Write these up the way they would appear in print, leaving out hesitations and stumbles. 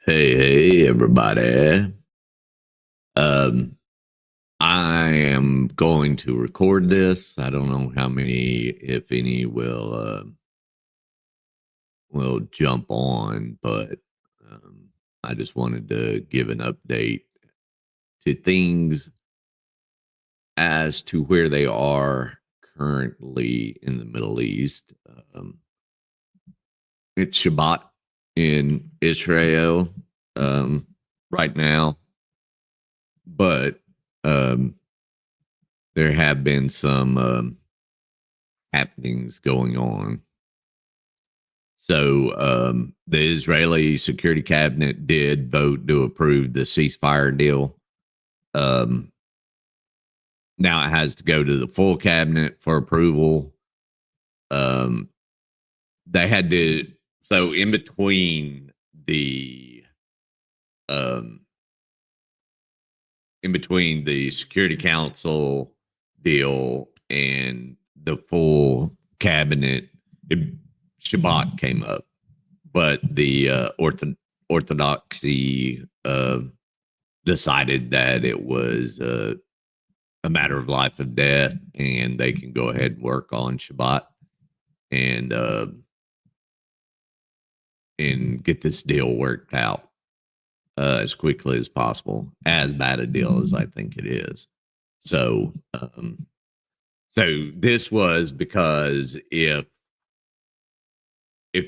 Hey, everybody. Um, I am going to record this. I don't know how many, if any, will jump on, but um, I just wanted to give an update to things as to where they are currently in the Middle East. It's Shabbat in Israel um, right now, but um, there have been some happenings going on. So the Israeli Security Cabinet did vote to approve the ceasefire deal. Um, Now it has to go to the full cabinet for approval. Um, they had to, so um, in between the Security Council deal and the full cabinet, Shabbat came up, but the orthodoxy decided that it was a matter of life and death, and they can go ahead and work on Shabbat and uh, and get this deal worked out as quickly as possible. As bad a deal as I think it is. So, so this was because if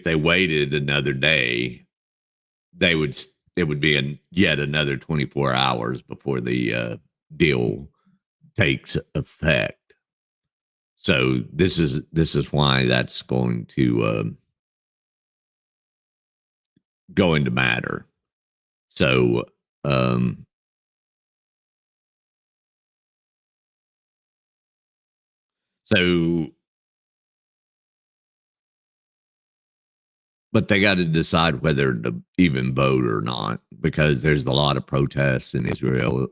they waited another day, they would it would be yet another 24 hours before the deal takes effect. So this is why that's going to matter. So um, so but they got to decide whether to even vote or not, because there's a lot of protests in Israel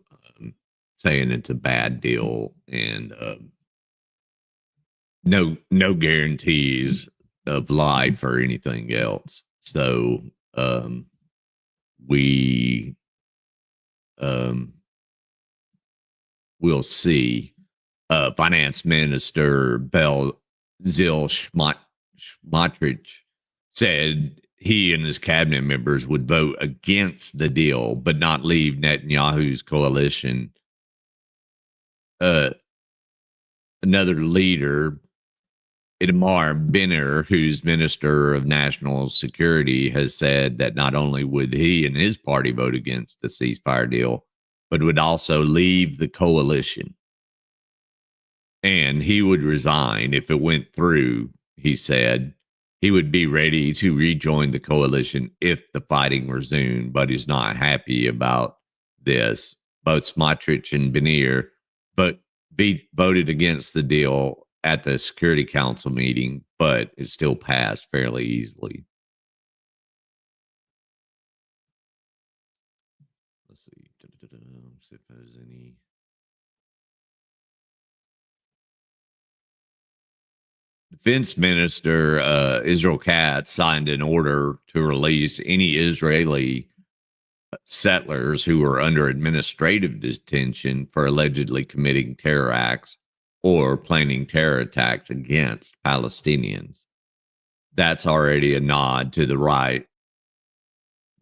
saying it's a bad deal, and no guarantees of life or anything else. So we um, will see. Finance Minister Smotrich said he and his cabinet members would vote against the deal, but not leave Netanyahu's coalition. Another leader, Itamar Ben-Gvir, who's Minister of National Security, has said that not only would he and his party vote against the ceasefire deal, but would also leave the coalition. And he would resign if it went through. He said he would be ready to rejoin the coalition if the fighting resumed, but he's not happy about this. Both Smotrich and Ben-Gvir voted against the deal at the Security Council meeting, but it still passed fairly easily. Let's see. See if there's any. Defense Minister Israel Katz signed an order to release any Israeli settlers who are under administrative detention for allegedly committing terror acts or planning terror attacks against Palestinians. That's already a nod to the right,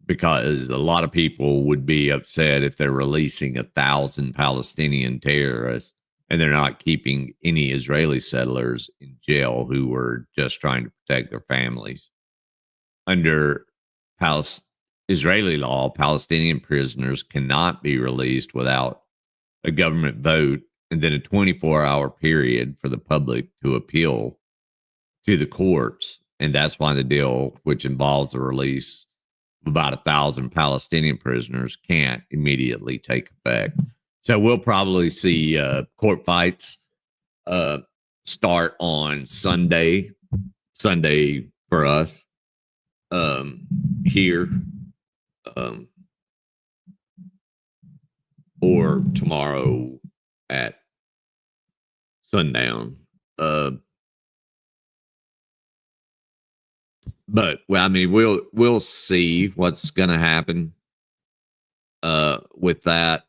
because a lot of people would be upset if they're releasing 1,000 Palestinian terrorists and they're not keeping any Israeli settlers in jail who were just trying to protect their families. Under Israeli law, Palestinian prisoners cannot be released without a government vote and then a 24-hour period for the public to appeal to the courts. And that's why the deal, which involves the release of about 1,000 Palestinian prisoners, can't immediately take effect. So we'll probably see court fights start on Sunday for us here, or tomorrow at sundown. But well, I mean, we'll see what's going to happen with that.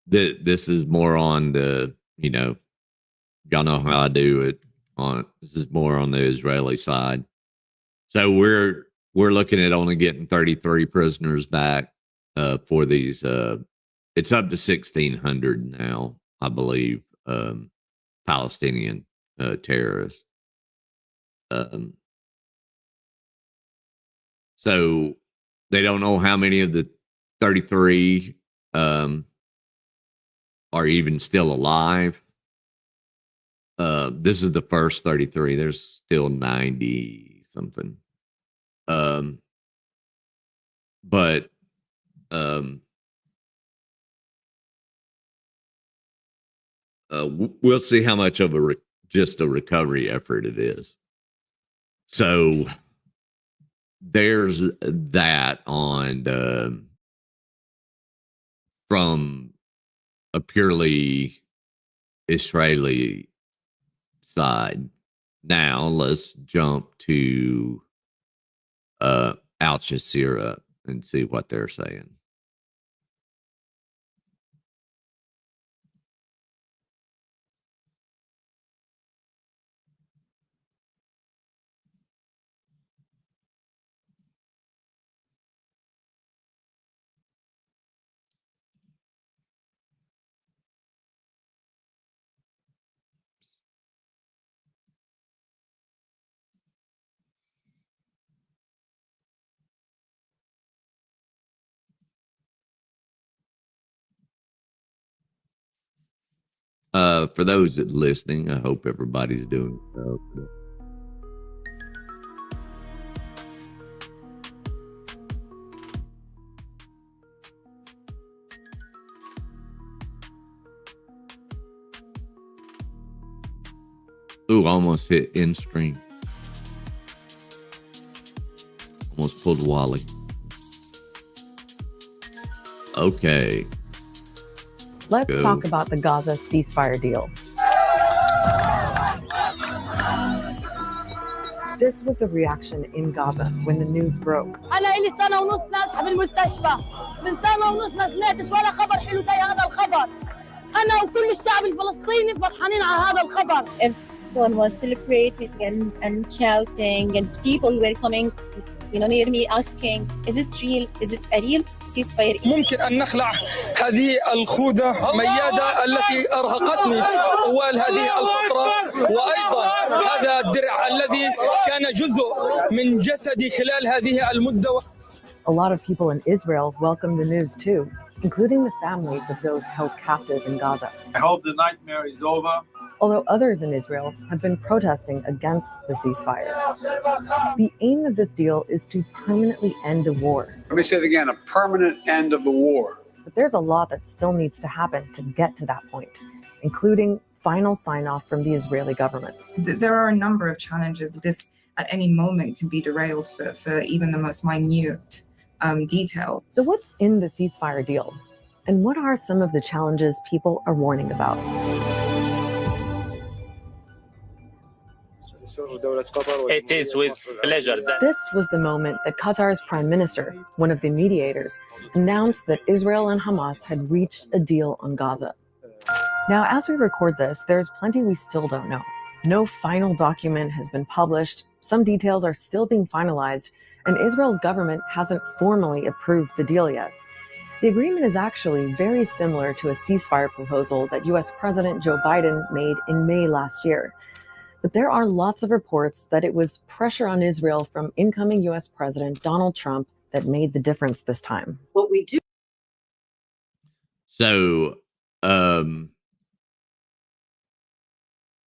This is more on the, y'all know how I do it. This is more on the Israeli side. So we're looking at only getting 33 prisoners back for these. It's up to 1,600 now, I believe, Palestinian terrorists. So they don't know how many of the 33 are even still alive. This is the first 33. There's still 90 something. But we'll see how much of just a recovery effort it is. So there's that on from a purely Israeli side. Now let's jump to Al Jazeera and see what they're saying. For those that listening, I hope everybody's doing well. Ooh, almost hit in stream. Almost pulled Wally. Okay. Let's talk about the Gaza ceasefire deal. This was the reaction in Gaza when the news broke. أنا إلي سنة ونص نازحة بالمستشفى، من سنة ونص ما سمعتش ولا خبر حلو زي هذا الخبر. أنا وكل الشعب الفلسطيني فرحانين على هذا الخبر. Everyone was celebrating and shouting, and people were coming, near me asking, is it real? Is it a real ceasefire? ممكن أن نخلع هذه الخوذة ميادة التي أرهقتني طوال هذه الفترة، وأيضا هذا الدرع الذي كان جزء من جسدي خلال هذه المدة. A lot of people in Israel welcomed the news too, including the families of those held captive in Gaza. I hope the nightmare is over. Although others in Israel have been protesting against the ceasefire. The aim of this deal is to permanently end the war. Let me say it again, a permanent end of the war. But there's a lot that still needs to happen to get to that point, including final sign-off from the Israeli government. There are a number of challenges. This at any moment can be derailed for even the most minute detail. So what's in the ceasefire deal? And what are some of the challenges people are warning about? It is with pleasure that This was the moment that Qatar's prime minister, one of the mediators, announced that Israel and Hamas had reached a deal on Gaza. Now, as we record this, there's plenty we still don't know. No final document has been published, some details are still being finalized, and Israel's government hasn't formally approved the deal yet. The agreement is actually very similar to a ceasefire proposal that US President Joe Biden made in May last year. But there are lots of reports that it was pressure on Israel from incoming US President Donald Trump that made the difference this time. What we do. So,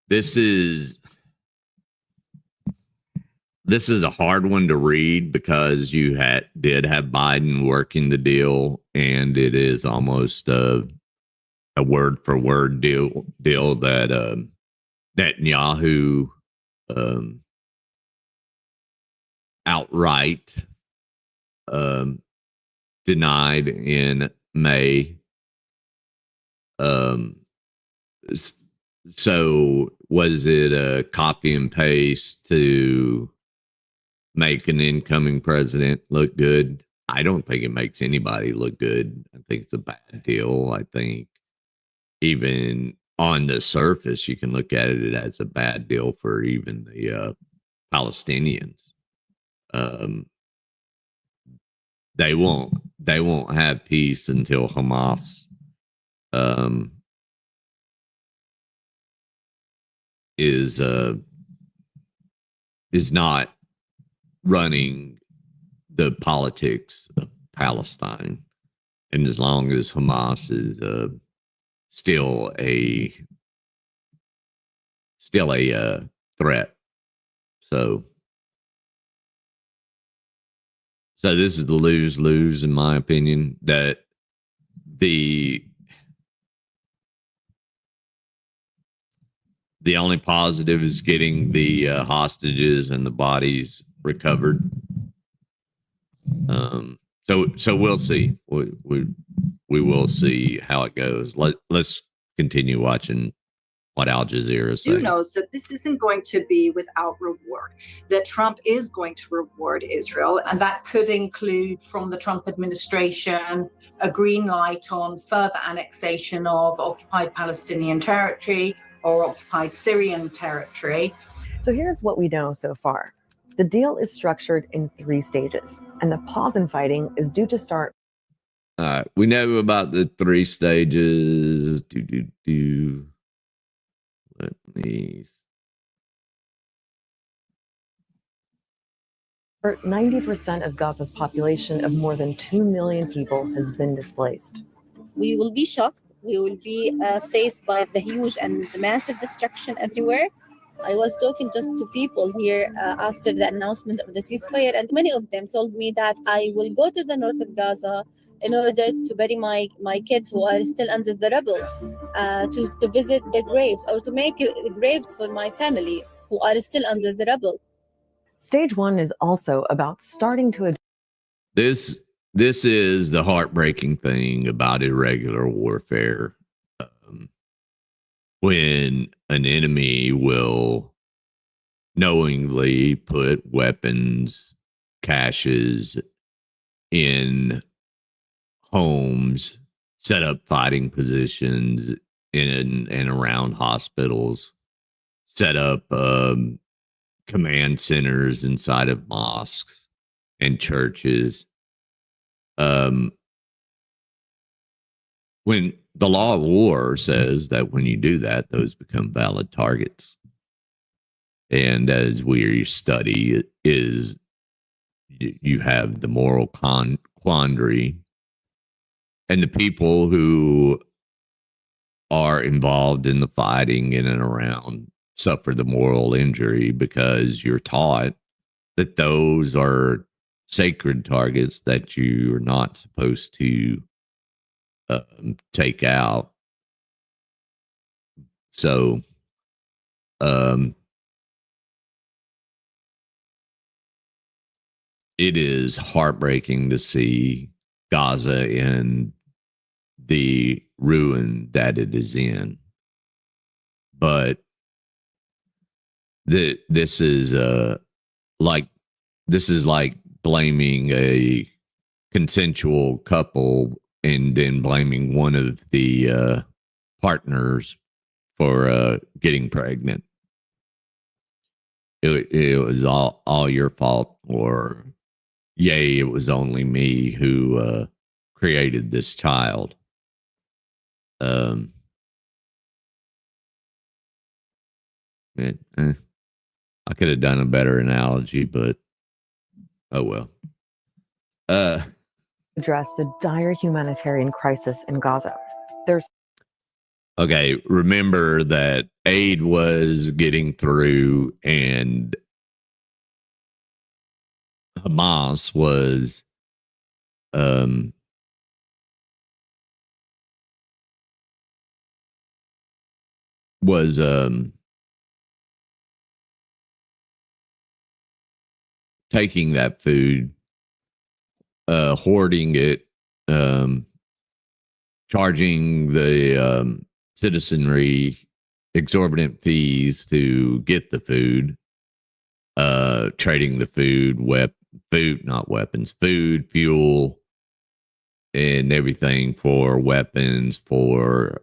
this is a hard one to read because you did have Biden working the deal, and it is almost a word for word deal that Netanyahu outright denied in May. So was it a copy and paste to make an incoming president look good. I don't think it makes anybody look good. I think it's a bad deal. I think even on the surface, you can look at it as a bad deal for even the Palestinians. They won't have peace until Hamas is not running the politics of Palestine, and as long as Hamas is still a threat, so this is the lose-lose in my opinion. That the only positive is getting the hostages and the bodies recovered. So we'll see. We will see how it goes. Let's continue watching what Al Jazeera is saying. Knows that this isn't going to be without reward, that Trump is going to reward Israel, and that could include from the Trump administration a green light on further annexation of occupied Palestinian territory or occupied Syrian territory. So here's what we know so far. The deal is structured in 3 stages, and the pause in fighting is due to start. All right, we know about the 3 stages. Let me. 90% of Gaza's population of more than 2 million people has been displaced. We will be shocked. We will be faced by the huge and the massive destruction everywhere. I was talking just to people here after the announcement of the ceasefire, and many of them told me that I will go to the north of Gaza in order to bury my kids who are still under the rubble, to visit the graves or to make graves for my family who are still under the rubble. Stage 1 is also about starting to. This is the heartbreaking thing about irregular warfare. When an enemy will knowingly put weapons caches in homes, set up fighting positions in and around hospitals, set up command centers inside of mosques and churches. When the law of war says that when you do that, those become valid targets. And as we study, is you have the moral quandary, and the people who are involved in the fighting in and around suffer the moral injury because you're taught that those are sacred targets that you're not supposed to take out. So it is heartbreaking to see Gaza in the ruin that it is in, but this is like blaming a consensual couple and then blaming one of the partners for getting pregnant. It was all your fault, or yay, it was only me who created this child. I could have done a better analogy, but oh well. Address the dire humanitarian crisis in Gaza. Okay, remember that aid was getting through and Hamas was taking that food, hoarding it, charging the citizenry exorbitant fees to get the food, trading the food, fuel, and everything for weapons for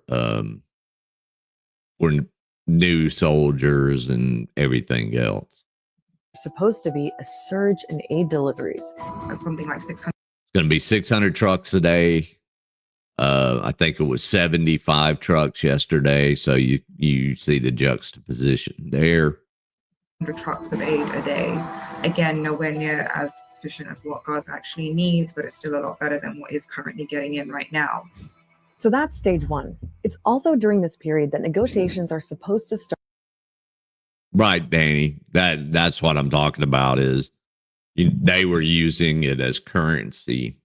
new soldiers and everything else. Supposed to be a surge in aid deliveries. Something like 600. It's going to be 600 trucks a day. I think it was 75 trucks yesterday. So you see the juxtaposition there. 100 trucks of aid a day. Again, nowhere near as sufficient as what Gaza actually needs, but it's still a lot better than what is currently getting in right now. So that's stage one. It's also during this period that negotiations are supposed to start. Right, Danny. That's what I'm talking about is they were using it as currency.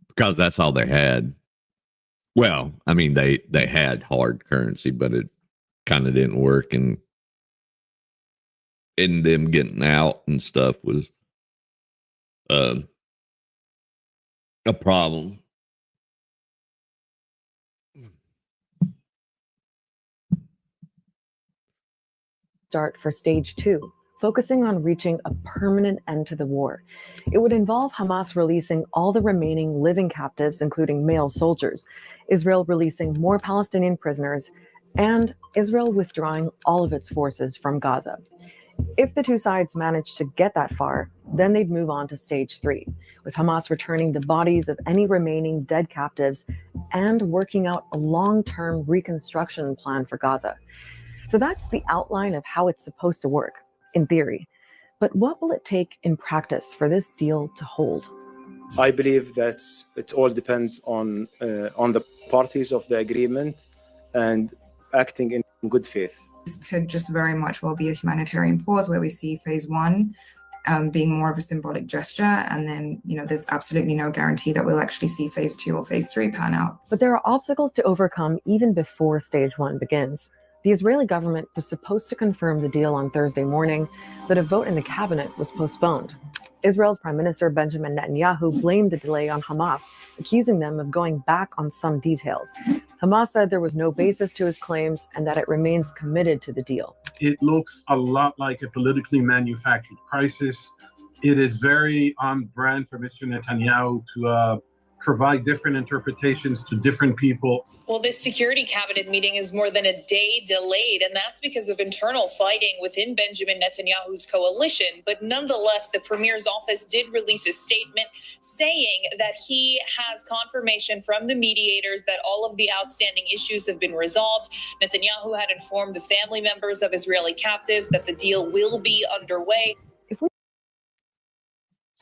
Because that's all they had. Well, I mean, they had hard currency, but it kind of didn't work, and them getting out and stuff was a problem. Start for stage two, focusing on reaching a permanent end to the war. It would involve Hamas releasing all the remaining living captives, including male soldiers, Israel releasing more Palestinian prisoners, and Israel withdrawing all of its forces from Gaza. If the two sides managed to get that far, then they'd move on to stage three, with Hamas returning the bodies of any remaining dead captives and working out a long-term reconstruction plan for Gaza. So that's the outline of how it's supposed to work, in theory. But what will it take in practice for this deal to hold? I believe that it all depends on the parties of the agreement and acting in good faith. This could just very much well be a humanitarian pause where we see phase one being more of a symbolic gesture. And then, there's absolutely no guarantee that we'll actually see phase two or phase three pan out. But there are obstacles to overcome even before stage one begins. The Israeli government was supposed to confirm the deal on Thursday morning, but a vote in the cabinet was postponed. Israel's Prime Minister Benjamin Netanyahu blamed the delay on Hamas, accusing them of going back on some details. Hamas said there was no basis to his claims and that it remains committed to the deal. It looks a lot like a politically manufactured crisis. It is very on brand for Mr. Netanyahu to provide different interpretations to different people. Well, this security cabinet meeting is more than a day delayed, and that's because of internal fighting within Benjamin Netanyahu's coalition. But nonetheless, the premier's office did release a statement saying that he has confirmation from the mediators that all of the outstanding issues have been resolved. Netanyahu had informed the family members of Israeli captives that the deal will be underway.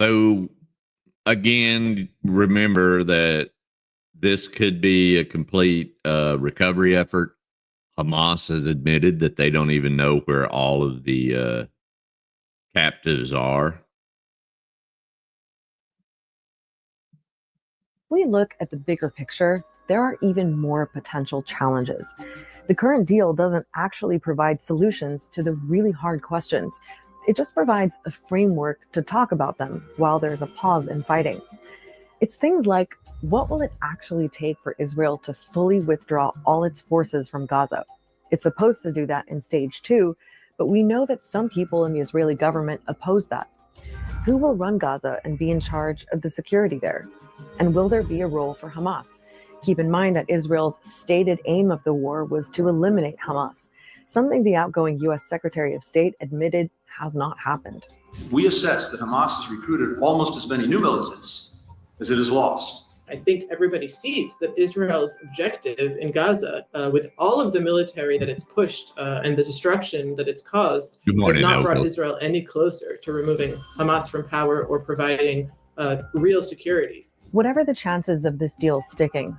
So, again, remember that this could be a complete recovery effort. Hamas has admitted that they don't even know where all of the captives are. We look at the bigger picture, there are even more potential challenges. The current deal doesn't actually provide solutions to the really hard questions. It just provides a framework to talk about them while there's a pause in fighting. It's things like, what will it actually take for Israel to fully withdraw all its forces from Gaza? It's supposed to do that in stage two, but we know that some people in the Israeli government oppose that. Who will run Gaza and be in charge of the security there? And will there be a role for Hamas? Keep in mind that Israel's stated aim of the war was to eliminate Hamas, something the outgoing U.S. Secretary of State admitted has not happened. We assess that Hamas has recruited almost as many new militants as it has lost. I think everybody sees that Israel's objective in Gaza, with all of the military that it's pushed and the destruction that it's caused, has not brought Israel any closer to removing Hamas from power or providing real security. Whatever the chances of this deal sticking,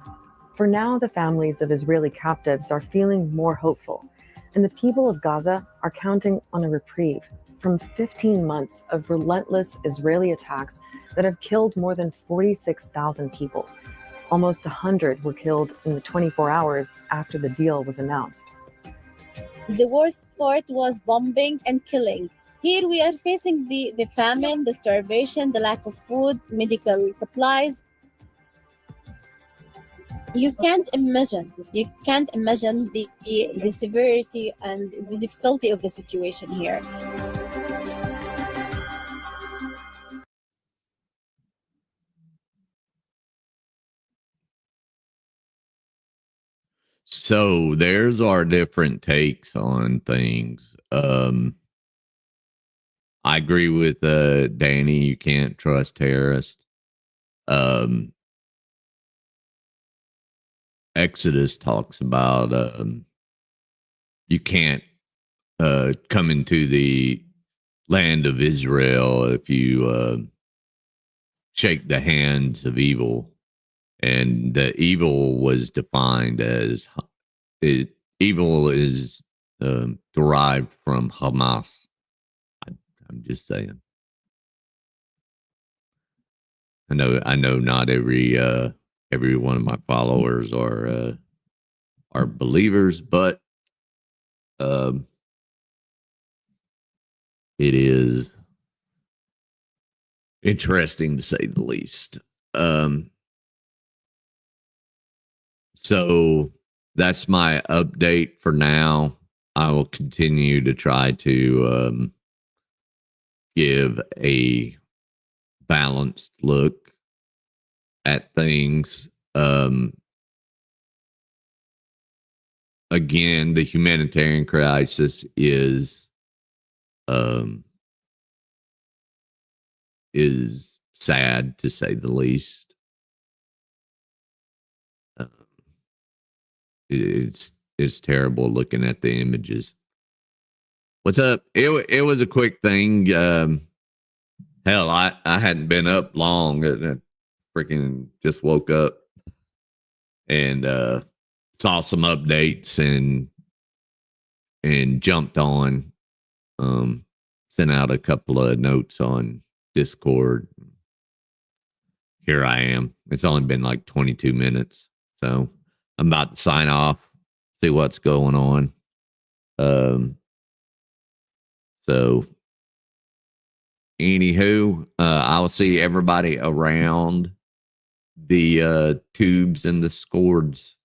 for now the families of Israeli captives are feeling more hopeful, and the people of Gaza are counting on a reprieve from 15 months of relentless Israeli attacks that have killed more than 46,000 people. Almost 100 were killed in the 24 hours after the deal was announced. The worst part was bombing and killing. Here we are facing the famine, the starvation, the lack of food, medical supplies. You can't imagine the severity and the difficulty of the situation here. So there's our different takes on things. I agree with Danny. You can't trust terrorists. Exodus talks about you can't come into the land of Israel if you shake the hands of evil. And the evil was defined as evil is derived from Hamas. I'm just saying. I know not every one of my followers are believers, but it is interesting to say the least. So that's my update for now. I will continue to try to give a balanced look at things. Again, the humanitarian crisis is sad, to say the least. It's terrible looking at the images. What's up? It was a quick thing. Hell, I hadn't been up long. I freaking just woke up and saw some updates and jumped on. Sent out a couple of notes on Discord. Here I am. It's only been like 22 minutes, so I'm about to sign off, see what's going on. So anywho, I'll see everybody around the tubes and the scords.